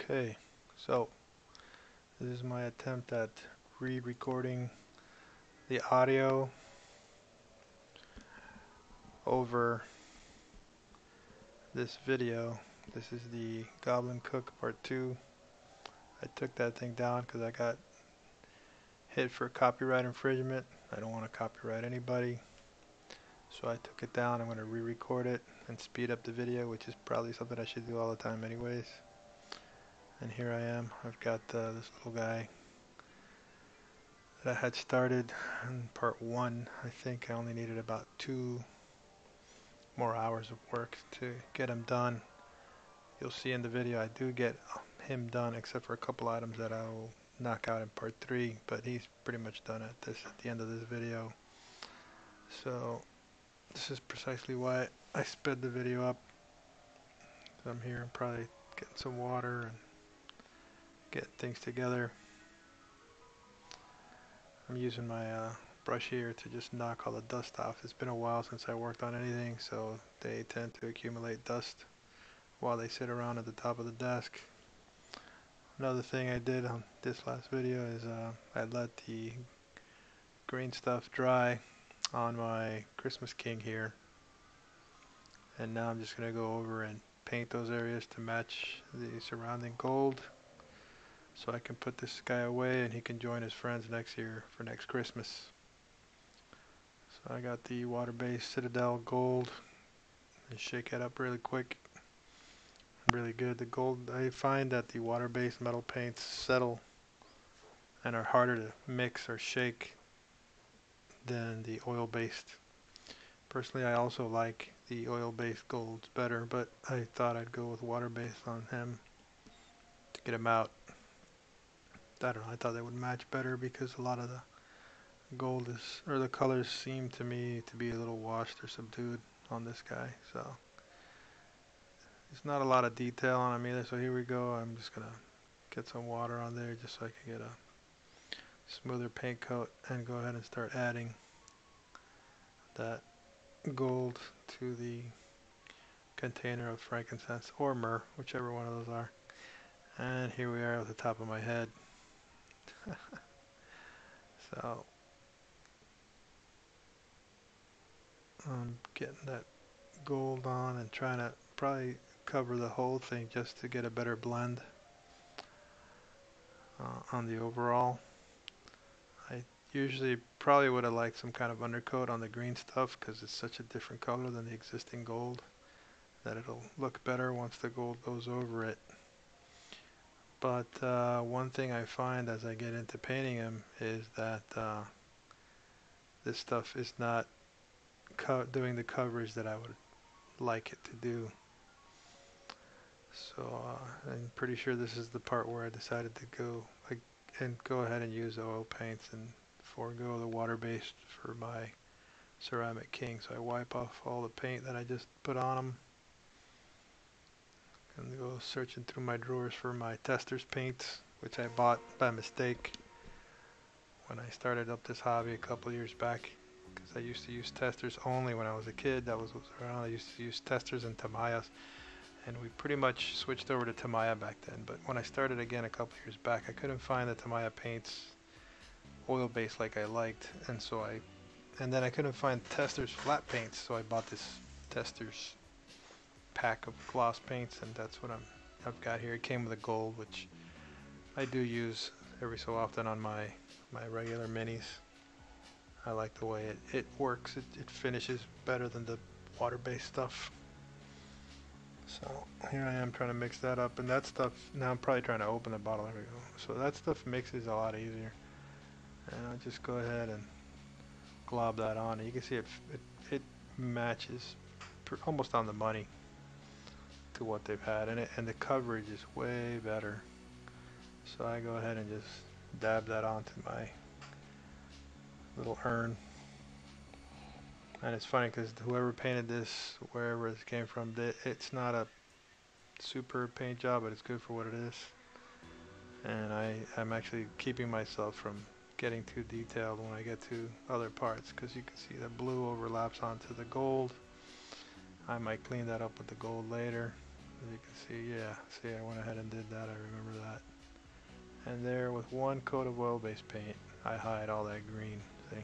Okay, so this is my attempt at re-recording the audio over this video. This is the Goblin Cook Part 2. I took that thing down because I got hit for copyright infringement. I don't want to copyright anybody. So I took it down. I'm going to re-record it and speed up the video, which is probably something I should do all the time anyways. And here I am. I've got this little guy that I had started in part 1. I think I only needed about 2 more hours of work to get him done. You'll see in the video I do get him done, except for a couple items that I'll knock out in part 3, but he's pretty much done at the end of this video. So this is precisely why I sped the video up. I'm here and probably getting some water and getting things together. I'm using my brush here to just knock all the dust off. It's been a while since I worked on anything, so they tend to accumulate dust while they sit around at the top of the desk. Another thing I did on this last video is I let the green stuff dry on my Christmas King here, and now I'm just going to go over and paint those areas to match the surrounding gold, so I can put this guy away and he can join his friends next year for next Christmas. So I got the water-based Citadel gold and shake it up really quick. Really good. The gold, I find that the water-based metal paints settle and are harder to mix or shake than the oil-based. Personally, I also like the oil-based golds better, but I thought I'd go with water-based on him to get him out. I don't know, I thought they would match better because a lot of the gold is, or the colors seem to me to be a little washed or subdued on this guy, so there's not a lot of detail on him either. So here we go. I'm just gonna get some water on there just so I can get a smoother paint coat and go ahead and start adding that gold to the container of frankincense or myrrh, whichever one of those are. And here we are at the top of my head. So I'm getting that gold on and trying to probably cover the whole thing just to get a better blend on the overall. I usually probably would have liked some kind of undercoat on the green stuff because it's such a different color than the existing gold that it'll look better once the gold goes over it. But one thing I find as I get into painting him is that this stuff is not doing the coverage that I would like it to do. So I'm pretty sure this is the part where I decided to go ahead and use oil paints and forego the water-based for my ceramic king. So I wipe off all the paint that I just put on him and go searching through my drawers for my tester's paints, which I bought by mistake when I started up this hobby a couple years back, because I used to use testers only when I was a kid. That was around. I used to use testers and Tamayas, and we pretty much switched over to Tamaya back then. But when I started again a couple years back, I couldn't find the Tamaya paints oil-based like I liked, and then I couldn't find testers flat paints, so I bought this testers pack of gloss paints, and that's what I've got here. It came with a gold, which I do use every so often on my regular minis. I like the way it works. It finishes better than the water-based stuff. So here I am trying to mix that up, and that stuff, now I'm probably trying to open the bottle. There we go. So that stuff mixes a lot easier, and I'll just go ahead and glob that on. And you can see it matches almost on the money to what they've had, and the coverage is way better. So I go ahead and just dab that onto my little urn. And it's funny because whoever painted this, wherever this came from, it's not a super paint job, but it's good for what it is. And I'm actually keeping myself from getting too detailed when I get to other parts, because you can see the blue overlaps onto the gold. I might clean that up with the gold later. As you can see, yeah, see I went ahead and did that, I remember that. And there with one coat of oil-based paint, I hide all that green thing.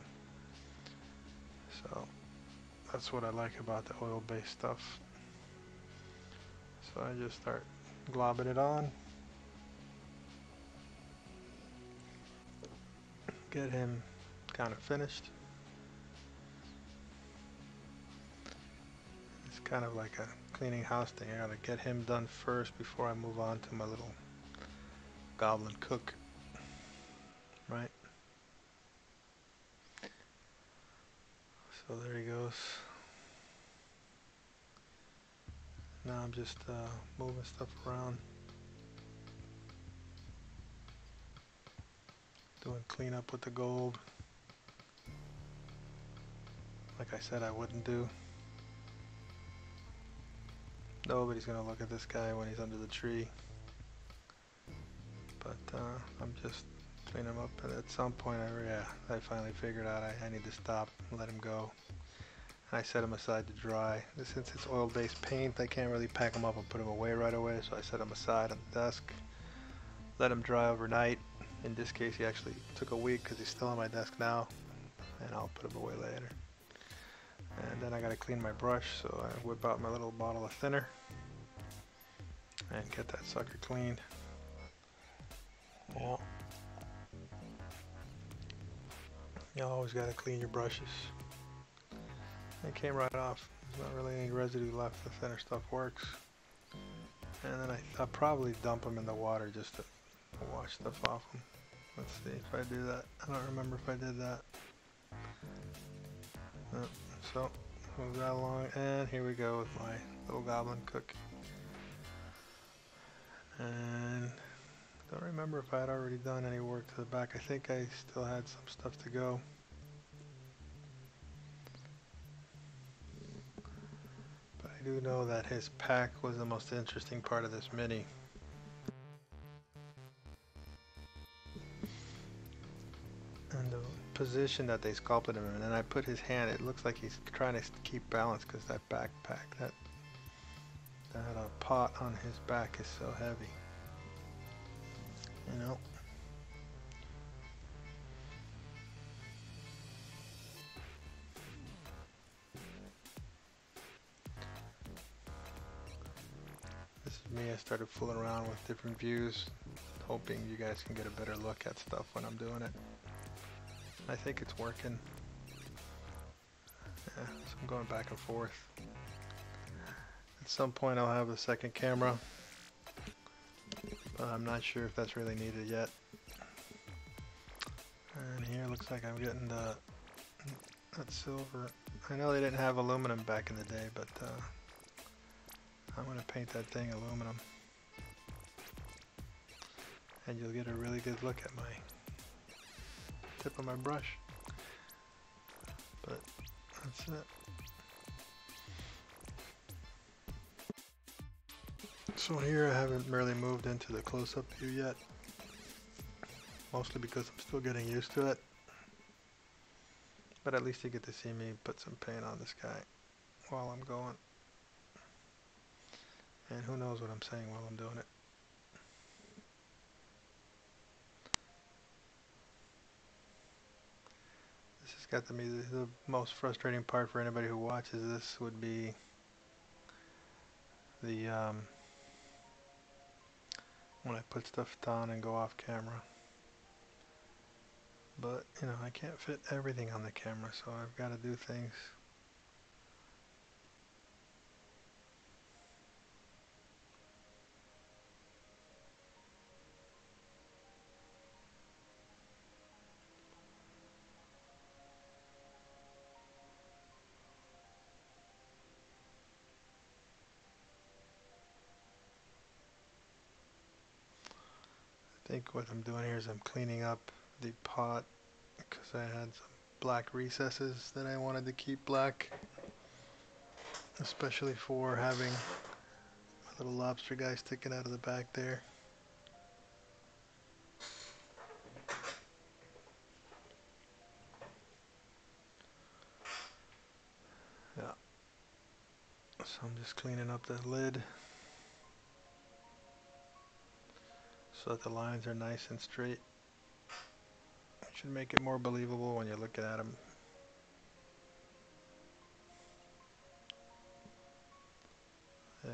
So that's what I like about the oil-based stuff. So I just start globbing it on. Get him kind of finished. It's kind of like a cleaning house thing. I gotta get him done first before I move on to my little goblin cook. Right? So there he goes. Now I'm just moving stuff around. Doing cleanup with the gold. Like I said I wouldn't do. Nobody's gonna look at this guy when he's under the tree. But I'm just cleaning him up, and at some point I finally figured out I need to stop and let him go. And I set him aside to dry. Since it's oil-based paint, I can't really pack him up and put him away right away, so I set him aside on the desk, let him dry overnight. In this case he actually took a week because he's still on my desk now, and I'll put him away later. And then I gotta clean my brush, so I whip out my little bottle of thinner and get that sucker cleaned. Yeah. You always gotta clean your brushes. It came right off. There's not really any residue left. The thinner stuff works. And then I'll probably dump them in the water just to wash stuff off them. Let's see if I do that. I don't remember if I did that. So move that along, and here we go with my little goblin cook. And don't remember if I had already done any work to the back. I think I still had some stuff to go. But I do know that his pack was the most interesting part of this mini. And the position that they sculpted him in, and then I put his hand, it looks like he's trying to keep balance because that backpack, that pot on his back is so heavy. You know? This is me. I started fooling around with different views, hoping you guys can get a better look at stuff when I'm doing it. I think it's working. Yeah, so I'm going back and forth. At some point I'll have a second camera, but I'm not sure if that's really needed yet. And here looks like I'm getting that silver. I know they didn't have aluminum back in the day, but I'm going to paint that thing aluminum. And you'll get a really good look at my tip of my brush. But that's it. So here I haven't really moved into the close-up view yet. Mostly because I'm still getting used to it. But at least you get to see me put some paint on this guy while I'm going. And who knows what I'm saying while I'm doing it. This has got to be the most frustrating part for anybody who watches this would be the when I put stuff down and go off camera. But, you know, I can't fit everything on the camera, so I've got to do things. I think what I'm doing here is I'm cleaning up the pot because I had some black recesses that I wanted to keep black, especially for having a little lobster guy sticking out of the back there. Yeah. So I'm just cleaning up the lid. so that the lines are nice and straight. It should make it more believable when you're looking at them. Yeah.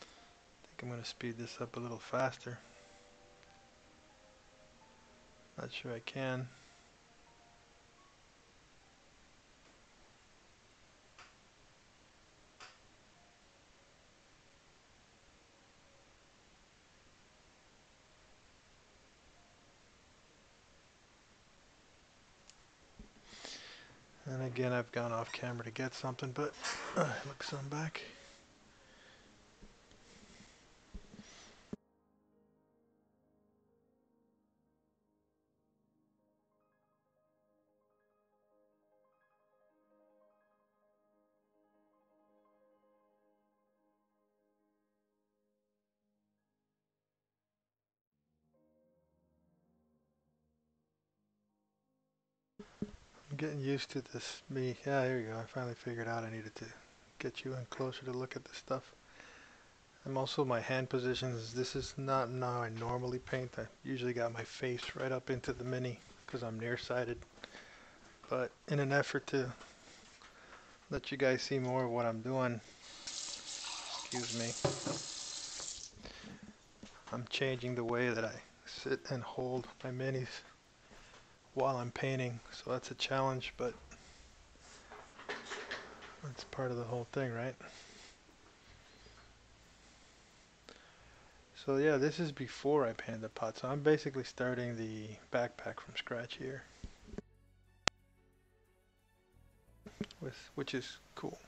I think I'm going to speed this up a little faster. Not sure I can. And again, I've gone off camera to get something, but looks I'm back. I'm getting used to this. Yeah, here you go. I finally figured out I needed to get you in closer to look at this stuff. I'm also, my hand positions, this is not how I normally paint. I usually got my face right up into the mini because I'm nearsighted. But in an effort to let you guys see more of what I'm doing, excuse me, I'm changing the way that I sit and hold my minis while I'm painting. So that's a challenge, but that's part of the whole thing, right? So yeah, this is before I painted the pot. So I'm basically starting the backpack from scratch here, which is cool,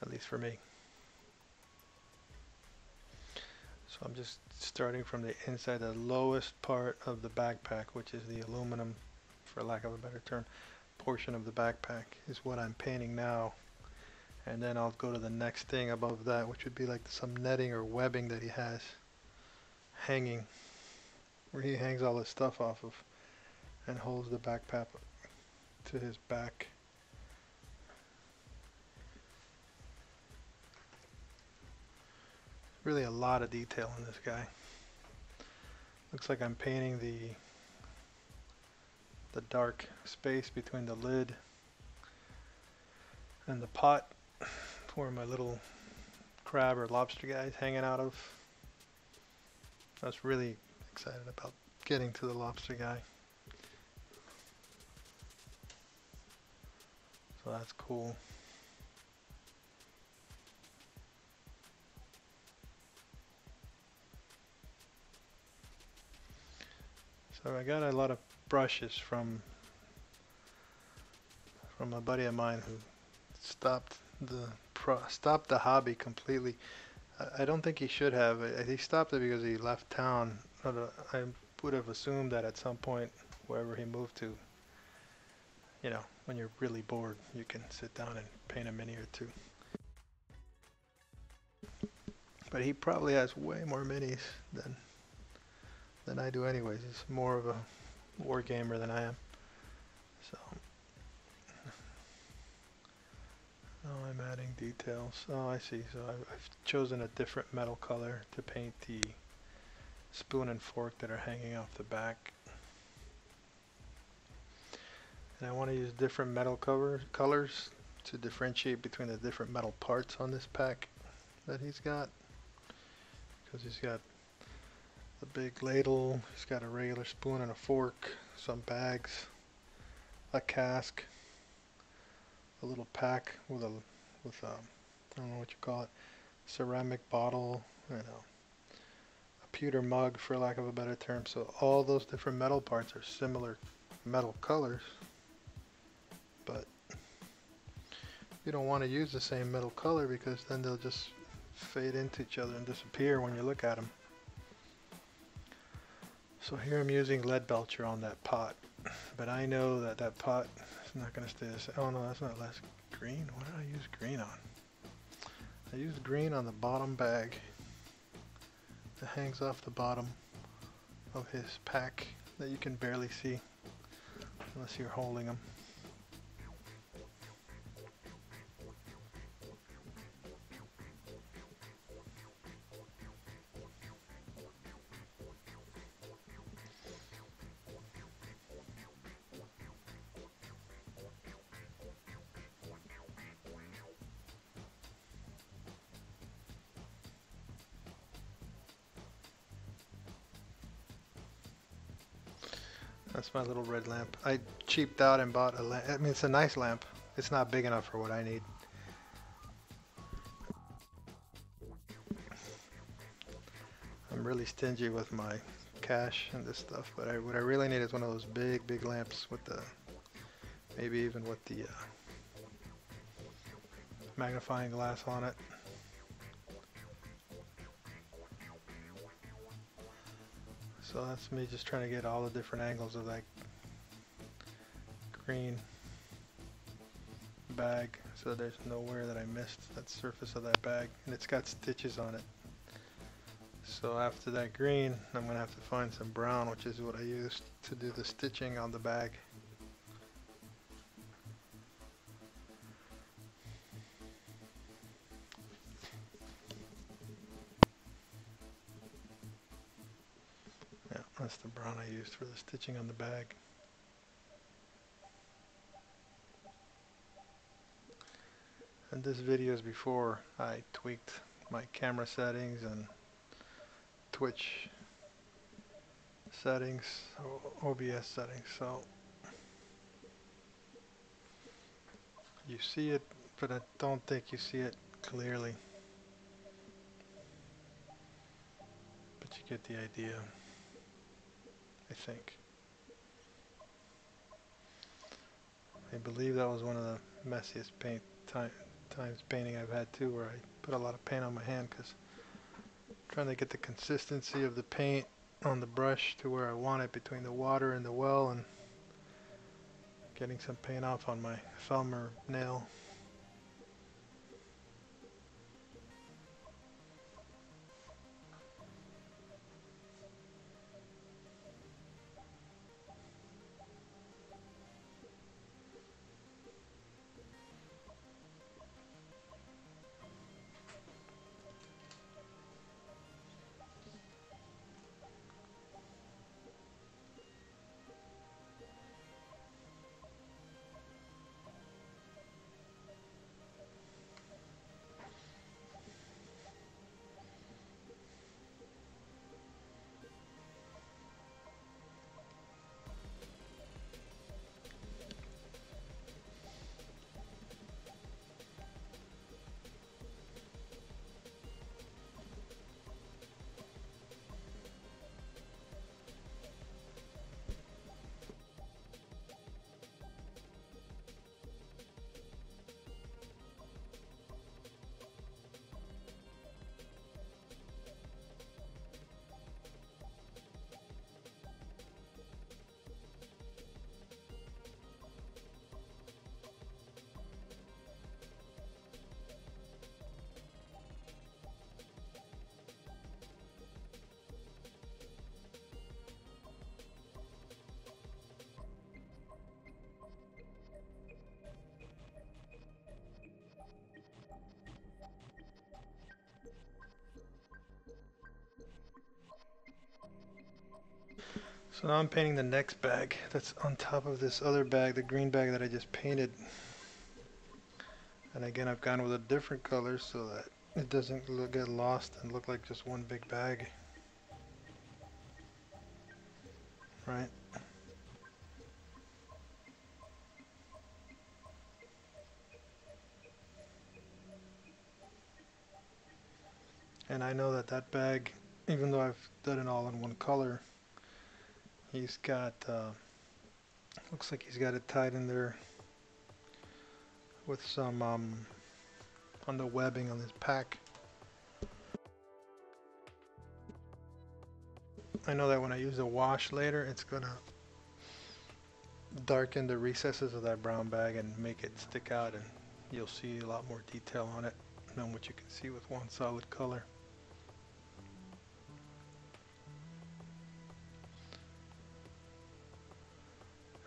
at least for me. So I'm just starting from the inside, the lowest part of the backpack, which is the aluminum, for lack of a better term, portion of the backpack is what I'm painting now. And then I'll go to the next thing above that, which would be like some netting or webbing that he has hanging, where he hangs all his stuff off of and holds the backpack to his back. Really a lot of detail in this guy. Looks like I'm painting the dark space between the lid and the pot where my little crab or lobster guy is hanging out of. I was really excited about getting to the lobster guy. So that's cool. So I got a lot of brushes from a buddy of mine who stopped the hobby completely. I don't think he should have. He stopped it because he left town. I would have assumed that at some point, wherever he moved to, you know, when you're really bored, you can sit down and paint a mini or two. But he probably has way more minis than I do anyways. He's more of a war gamer than I am. So now I'm adding details. Oh, I see. So I've chosen a different metal color to paint the spoon and fork that are hanging off the back. And I want to use different metal colors to differentiate between the different metal parts on this pack that he's got. Because he's got a big ladle, he's got a regular spoon and a fork, some bags, a cask, a little pack with I don't know what you call it, ceramic bottle, a pewter mug, for lack of a better term. So all those different metal parts are similar metal colors, but you don't want to use the same metal color because then they'll just fade into each other and disappear when you look at them. So here I'm using lead belcher on that pot, but I know that that pot is not going to stay the same. Oh no, that's not less green. What did I use green on? I used green on the bottom bag that hangs off the bottom of his pack that you can barely see unless you're holding them. That's my little red lamp. I cheaped out and bought a lamp. I mean, it's a nice lamp. It's not big enough for what I need. I'm really stingy with my cash and this stuff, but what I really need is one of those big lamps with the, maybe even with the magnifying glass on it. So that's me just trying to get all the different angles of that green bag, so there's nowhere that I missed that surface of that bag, and it's got stitches on it. So after that green, I'm gonna have to find some brown, which is what I used to do the stitching on the bag. Yeah, that's the brown I used for the stitching on the bag. And this video is before I tweaked my camera settings and Twitch settings, OBS settings, so you see it, but I don't think you see it clearly. But you get the idea, I think. I believe that was one of the messiest times painting I've had too, where I put a lot of paint on my hand because trying to get the consistency of the paint on the brush to where I want it between the water and the well, and getting some paint off on my thumb or nail. So now I'm painting the next bag that's on top of this other bag, the green bag that I just painted. And again, I've gone with a different color so that it doesn't get lost and look like just one big bag. Right? And I know that that bag, even though I've done it all in one color, he's got, looks like he's got it tied in there with some, on the webbing on this pack. I know that when I use a wash later, it's gonna darken the recesses of that brown bag and make it stick out, and you'll see a lot more detail on it than what you can see with one solid color.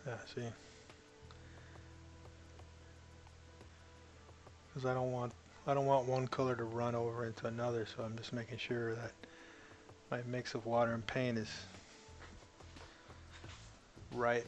Yeah, see? Because I don't want one color to run over into another, so I'm just making sure that my mix of water and paint is right.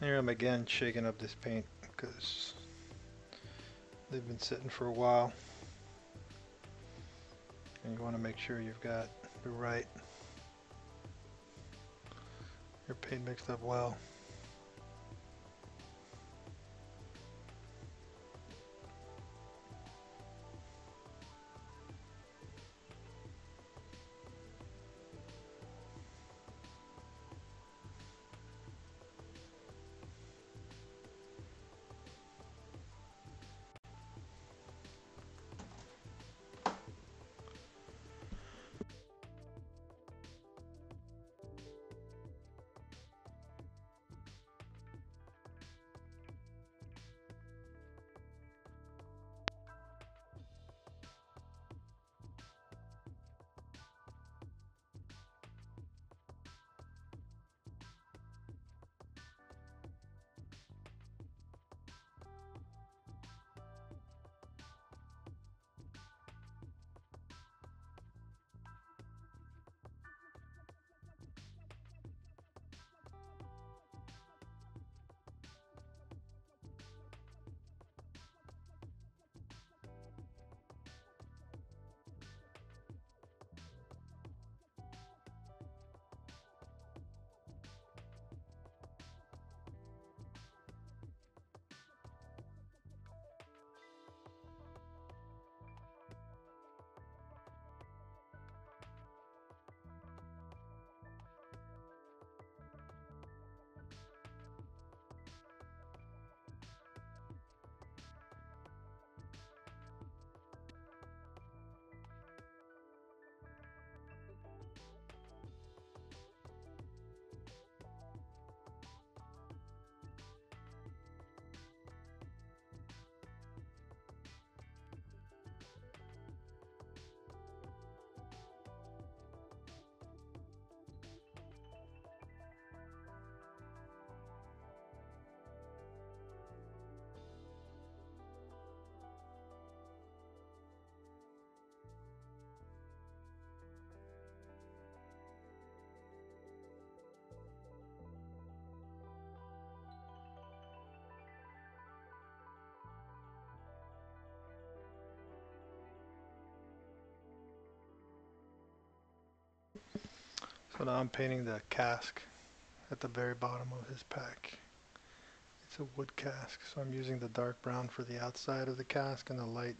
Here I'm again shaking up this paint because they've been sitting for a while. And you want to make sure you've got your paint mixed up well. So now I'm painting the cask at the very bottom of his pack. It's a wood cask, so I'm using the dark brown for the outside of the cask and the light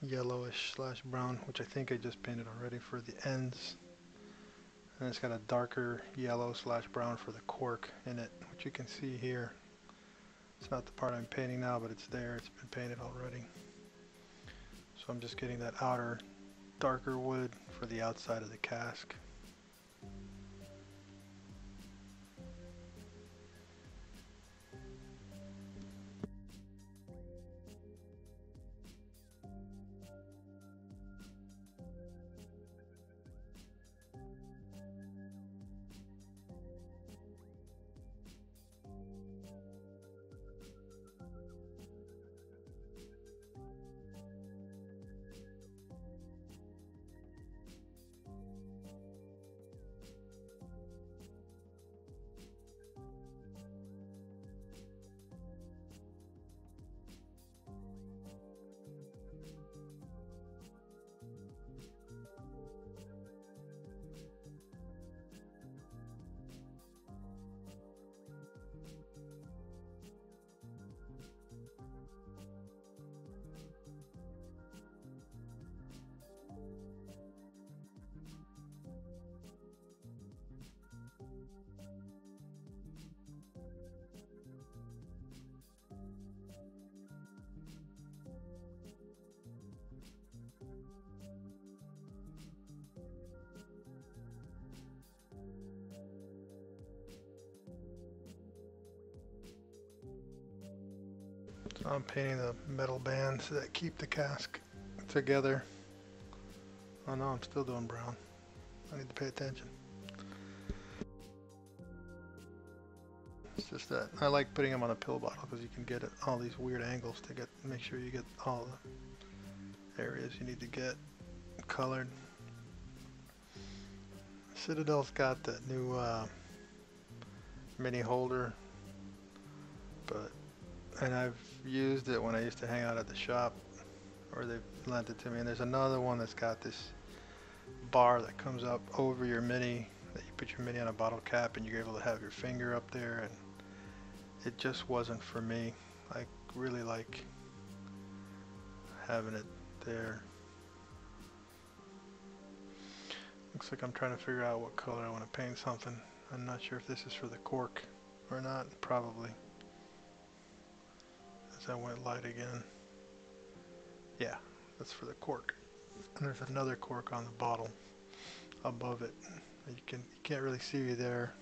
yellowish slash brown, which I think I just painted already, for the ends. And it's got a darker yellow slash brown for the cork in it, which you can see here. It's not the part I'm painting now, but it's there. It's been painted already. So I'm just getting that outer darker wood for the outside of the cask. So I'm painting the metal bands that keep the cask together. Oh no, I'm still doing brown. I need to pay attention. It's just that I like putting them on a pill bottle because you can get all these weird angles to make sure you get all the areas you need to get colored. Citadel's got that new mini holder But, and I've used it when I used to hang out at the shop, or they've lent it to me. And there's another one that's got this bar that comes up over your mini, that you put your mini on a bottle cap and you're able to have your finger up there, and it just wasn't for me. I really like having it there. Looks like I'm trying to figure out what color I want to paint something. I'm not sure if this is for the cork or not. Probably, as I went light again. Yeah, that's for the cork. And there's another cork on the bottle above it. You can't really see me there.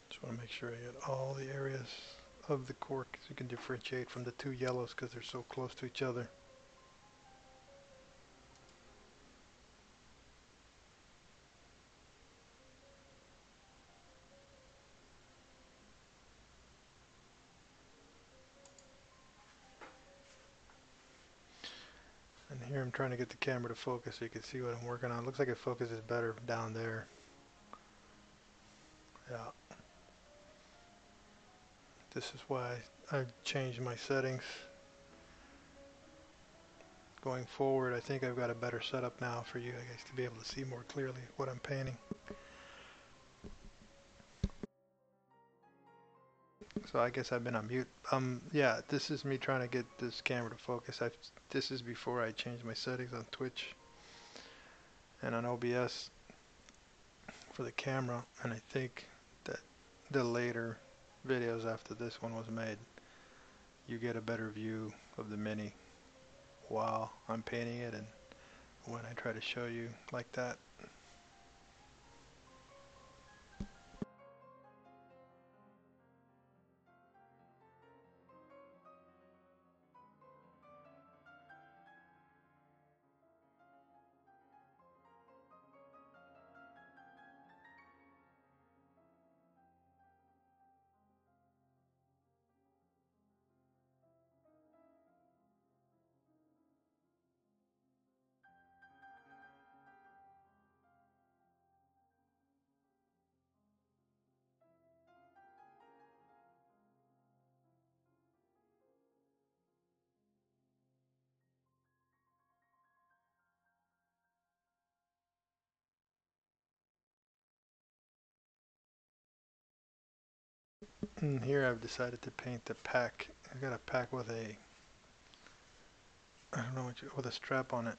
Just want to make sure I get all the areas of the cork so you can differentiate from the two yellows because they're so close to each other. And here I'm trying to get the camera to focus so you can see what I'm working on. Looks like it focuses better down there. Yeah. This is why I changed my settings. Going forward, I think I've got a better setup now for you guys to be able to see more clearly what I'm painting. So I guess I've been on mute. Yeah, this is me trying to get this camera to focus. This is before I changed my settings on Twitch and on OBS for the camera, and I think that the later videos after this one was made, you get a better view of the Mini while I'm painting it and when I try to show you like that. And here I've decided to paint the pack. I've got a pack with I don't know with a strap on it,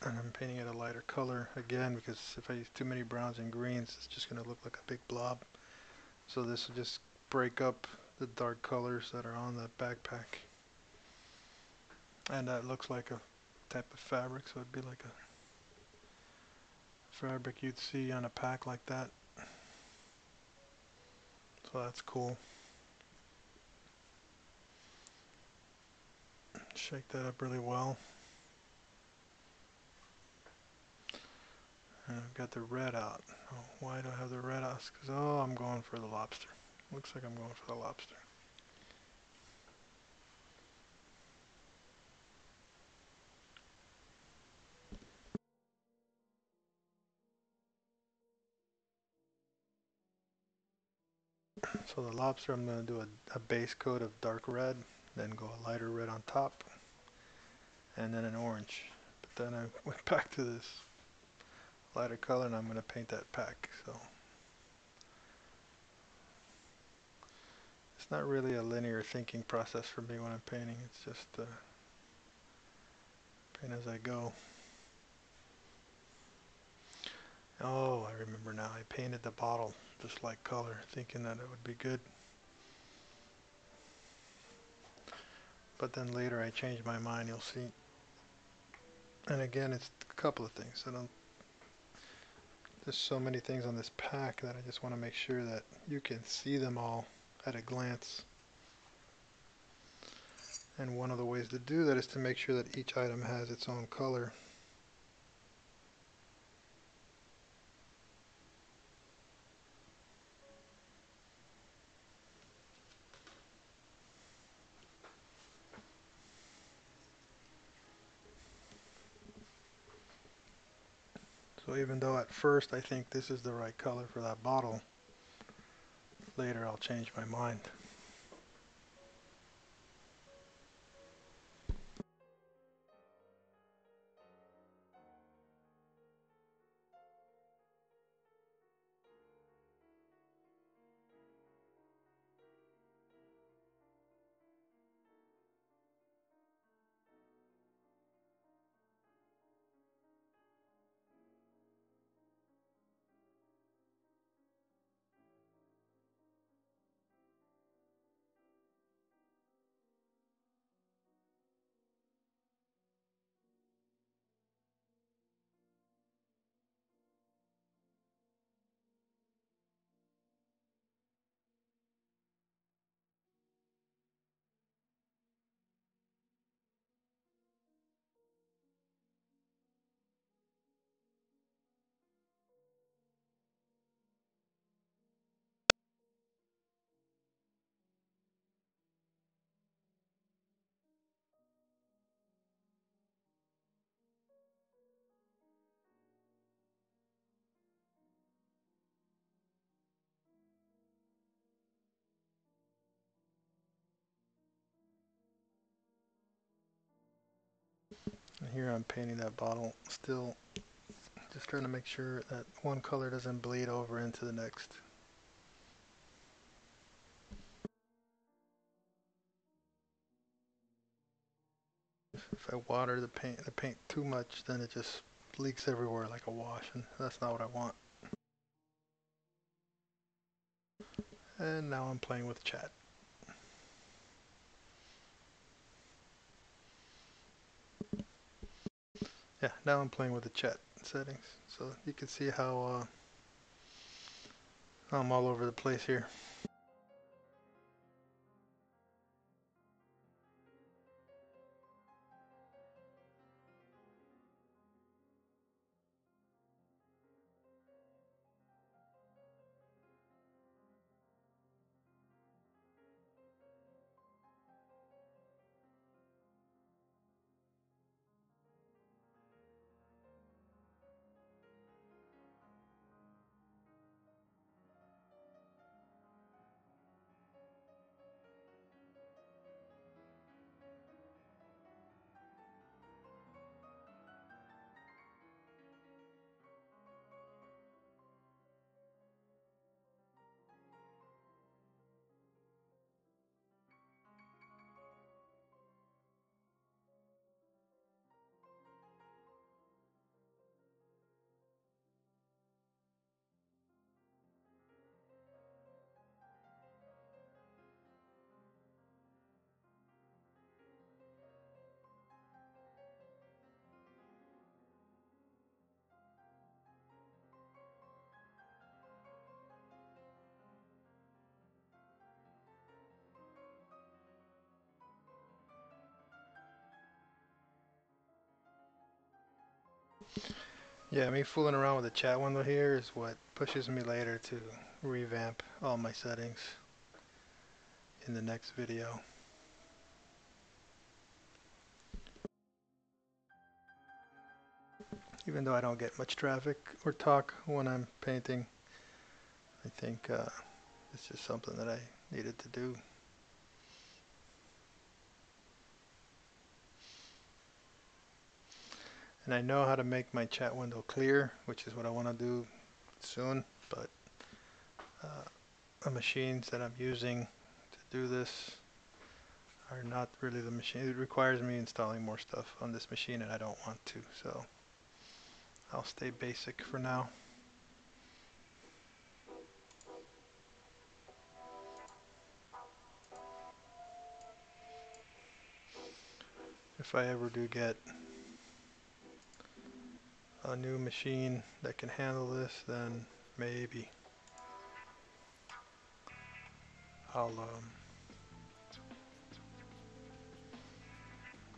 and I'm painting it a lighter color again because if I use too many browns and greens, it's just going to look like a big blob. So this will just break up the dark colors that are on the backpack. And that looks like a type of fabric, so it'd be like a fabric you'd see on a pack like that. So that's cool. Shake that up really well. And I've got the red out. Oh, why do I have the red out? Because, oh, I'm going for the lobster. Looks like I'm going for the lobster. So the lobster, I'm going to do a base coat of dark red, then go a lighter red on top, and then an orange. But then I went back to this lighter color and I'm going to paint that pack. So it's not really a linear thinking process for me when I'm painting. It's just paint as I go. Oh, I remember now. I painted the bottle just like color, thinking that it would be good. But then later I changed my mind, you'll see. And again, it's a couple of things. There's so many things on this pack that I just want to make sure that you can see them all at a glance. And one of the ways to do that is to make sure that each item has its own color. So even though at first I think this is the right color for that bottle, later I'll change my mind. And here I'm painting that bottle still, just trying to make sure that one color doesn't bleed over into the next. If I water the paint too much, then it just leaks everywhere like a wash, and that's not what I want. And now I'm playing with chat. Yeah, now I'm playing with the chat settings. So you can see how I'm all over the place here. Yeah, me fooling around with the chat window here is what pushes me later to revamp all my settings in the next video. Even though I don't get much traffic or talk when I'm painting, I think it's just something that I needed to do. And I know how to make my chat window clear, which is what I want to do soon, but the machines that I'm using to do this are not really the machine. It requires me installing more stuff on this machine, and I don't want to, so I'll stay basic for now. If I ever do get a new machine that can handle this, then maybe I'll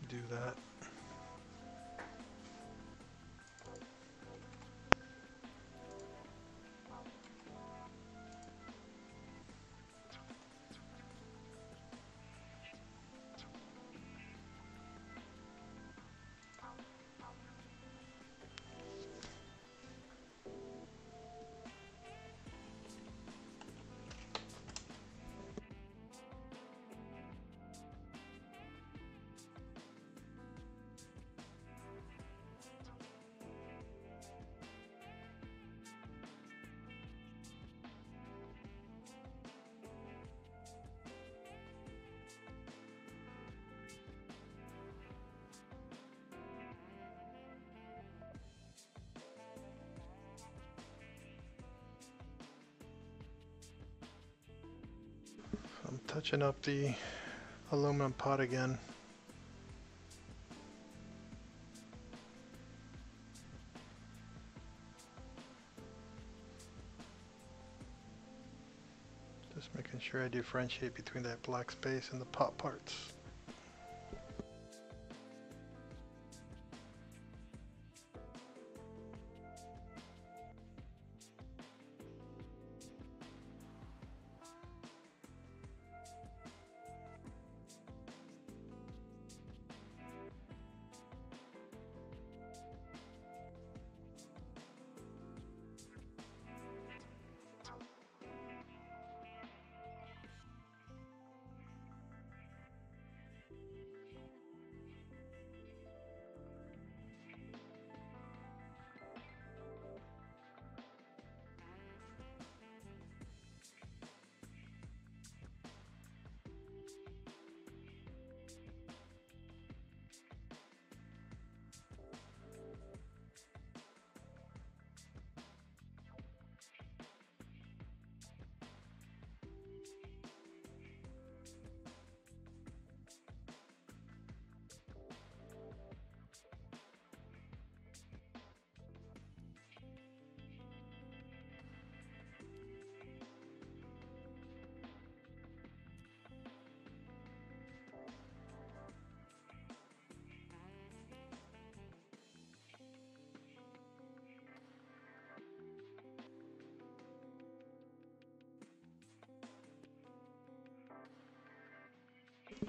do that. I'm touching up the aluminum pot again. Just making sure I differentiate between that black space and the pot parts.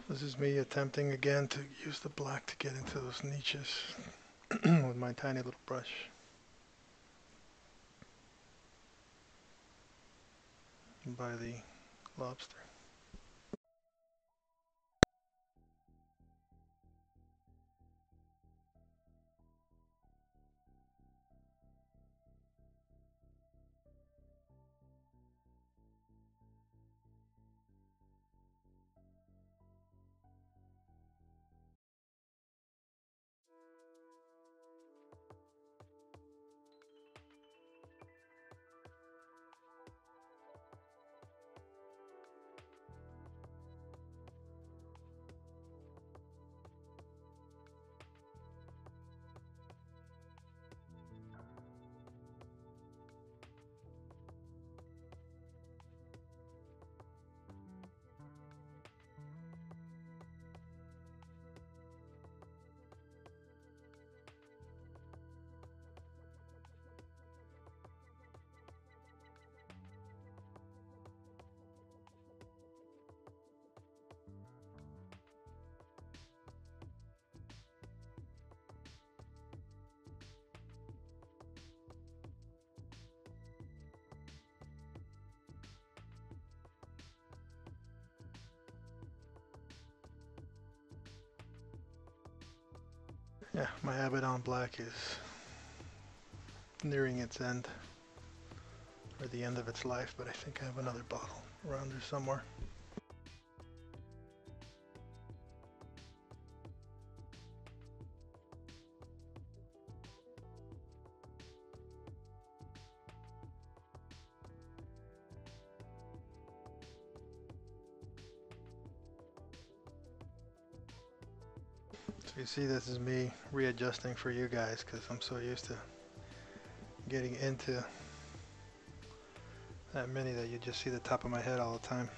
This is me attempting again to use the black to get into those niches with my tiny little brush. By the lobster. Yeah, my Abaddon black is nearing its end, or the end of its life, but I think I have another bottle around there somewhere. So you see, this is me readjusting for you guys because I'm so used to getting into that many that you just see the top of my head all the time.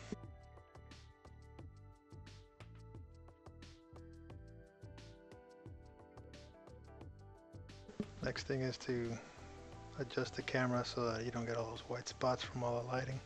Next thing is to adjust the camera so that you don't get all those white spots from all the lighting.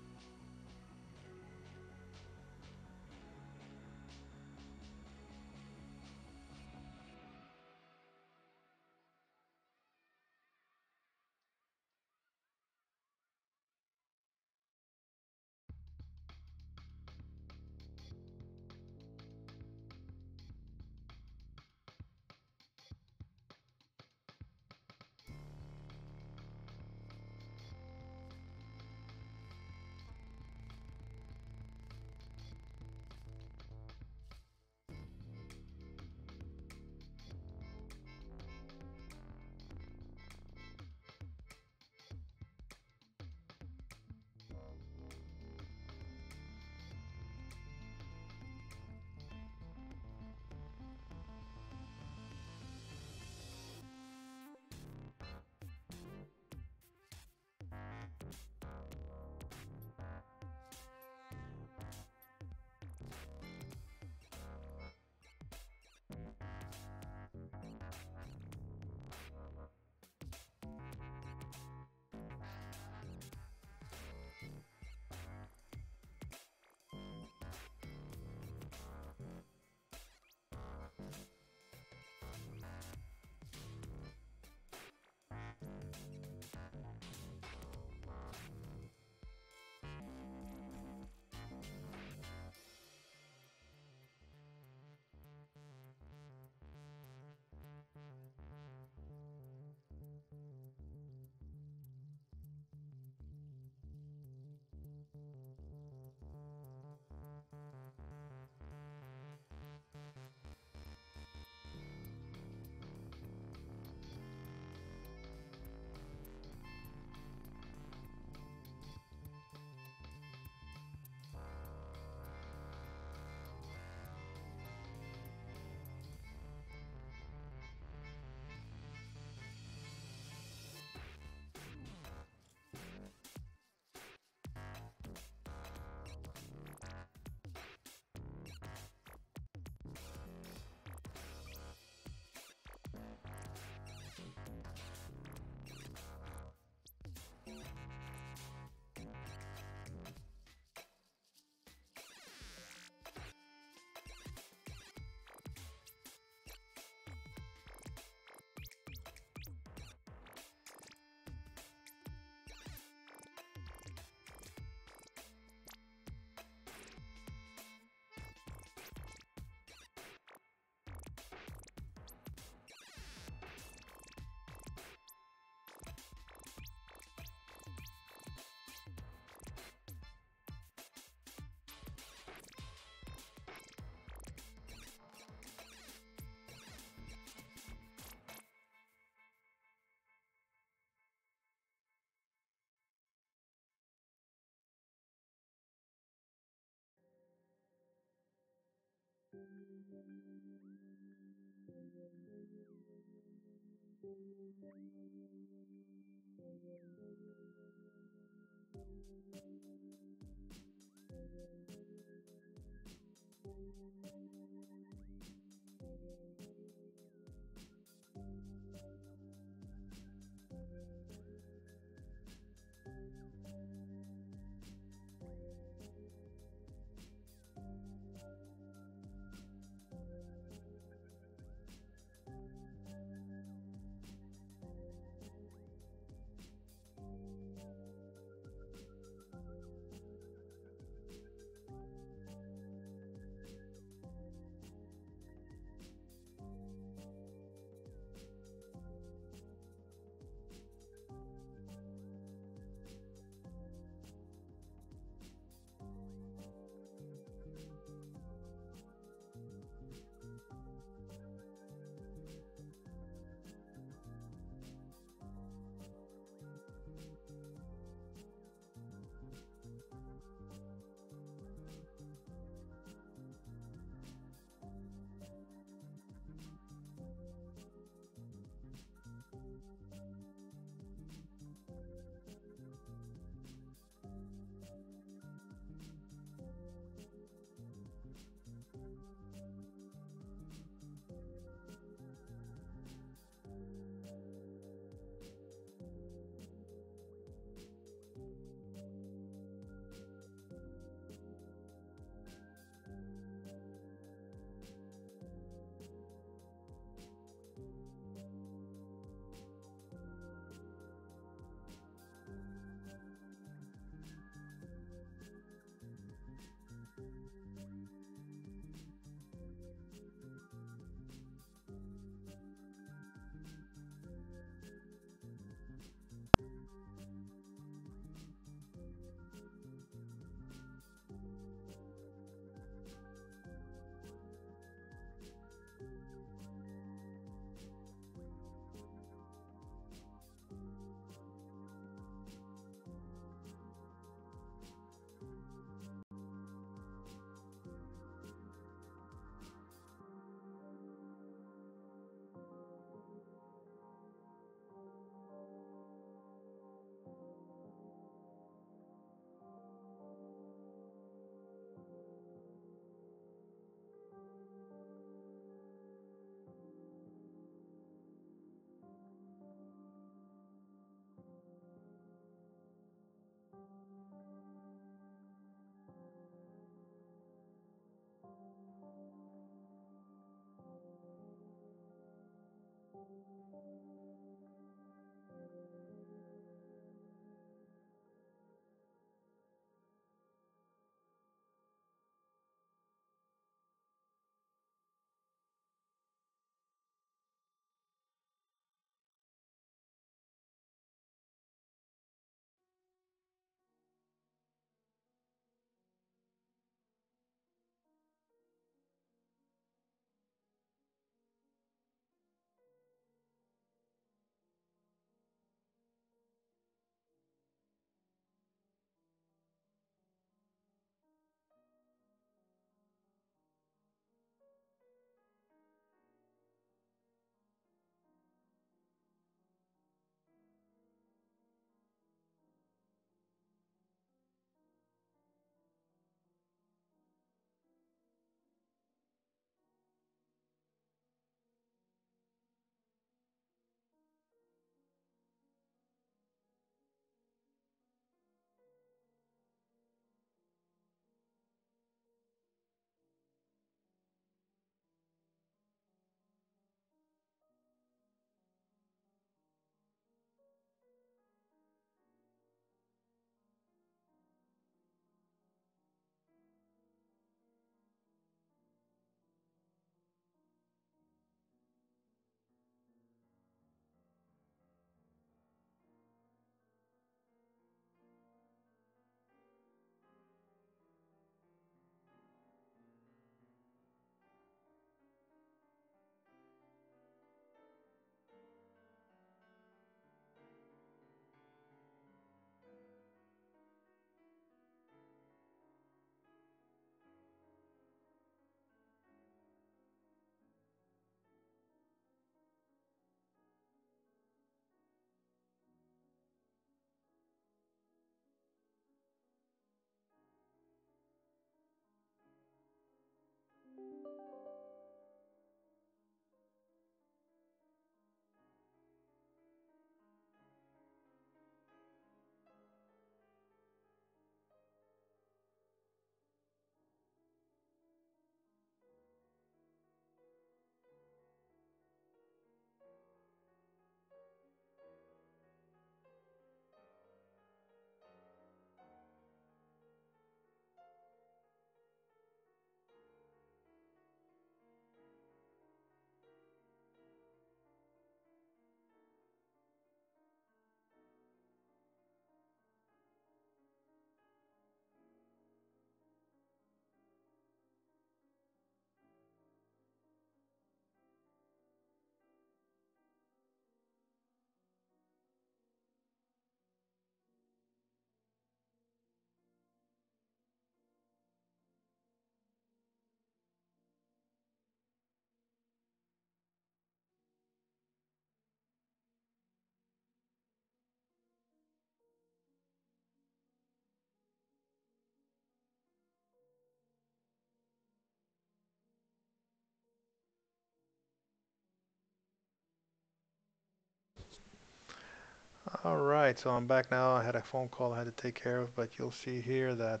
Alright, so I'm back now. I had a phone call I had to take care of, but you'll see here that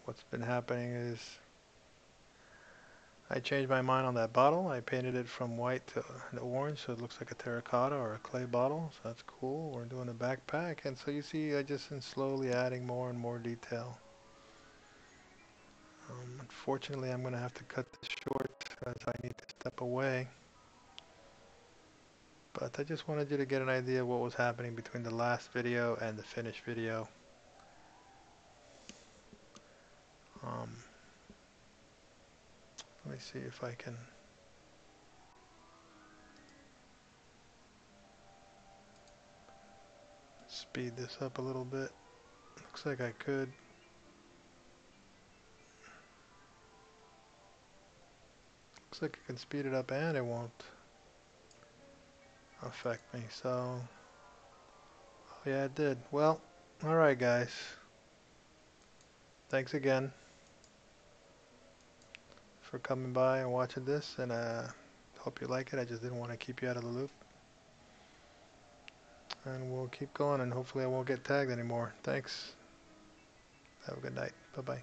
what's been happening is I changed my mind on that bottle. I painted it from white to orange so it looks like a terracotta or a clay bottle, so that's cool. We're doing a backpack, and so you see I just been slowly adding more and more detail. Unfortunately, I'm going to have to cut this short as I need to step away. But I just wanted you to get an idea of what was happening between the last video and the finished video. Um, Let me see if I can speed this up a little bit. Looks like I could. Looks like I can speed it up and it won't affect me. So, oh yeah, it did. Well, alright guys. Thanks again for coming by and watching this, and hope you like it. I just didn't want to keep you out of the loop. And we'll keep going, and hopefully I won't get tagged anymore. Thanks. Have a good night. Bye-bye.